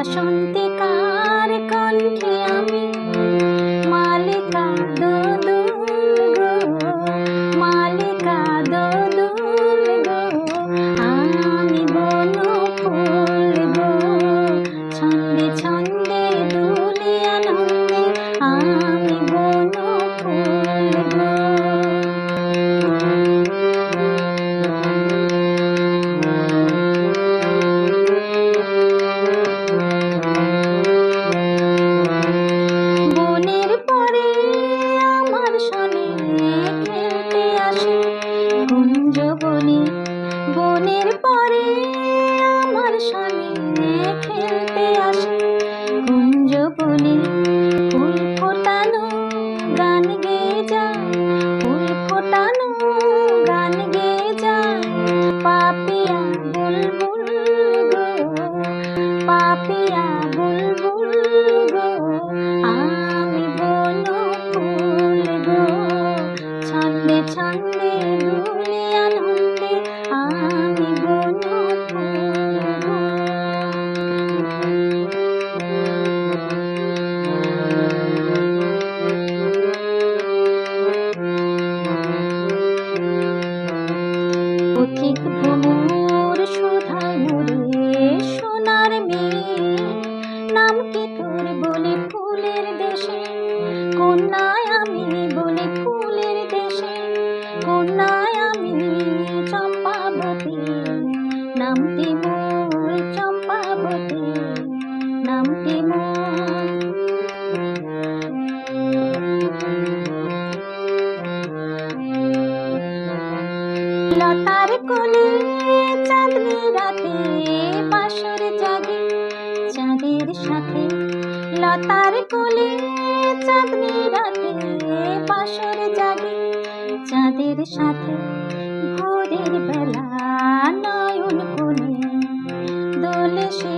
বাসন্তিকার কণ্ঠে আমি মালিকা দোদুল গো, মালিকা দোদুল গো, আমি বনফুল গো। ছন্দে ছন্দে দুলি আনন্দে আমি বনফুল গো। বনের পরে আমার সনে খেলতে আসে কুঞ্জ বনে। ফুল ফোটানো গান গেয়ে যায়, ফুল ফোটানো গান গেয়ে যায়। পাপিয়া বুলবুল গো, পাপিয়া বুলবুল গো, আমি বনফুল গো। ছন্দে ছন্দে দুলি আনন্দে আমি বনফুল গো। পথিক ভ্রমর সুধায় মোরে সোনার মেয়ে, নাম কি তোর বলে ফুলের দেশে, কন্যায় আমি বলে ফুলের দেশে, কন্যায় আমি চম্পাবতী, নামটি মোর চম্পাবতী, নামটি মোর। লতার কোলে চাঁদনি রাতে বাসর জাগে চাঁদের সাথে, লতার কোলে চাঁদনি রাতে বাসর জাগে চাঁদের সাথে। ভোরের বেলা নয়ন কোণে দোলে সে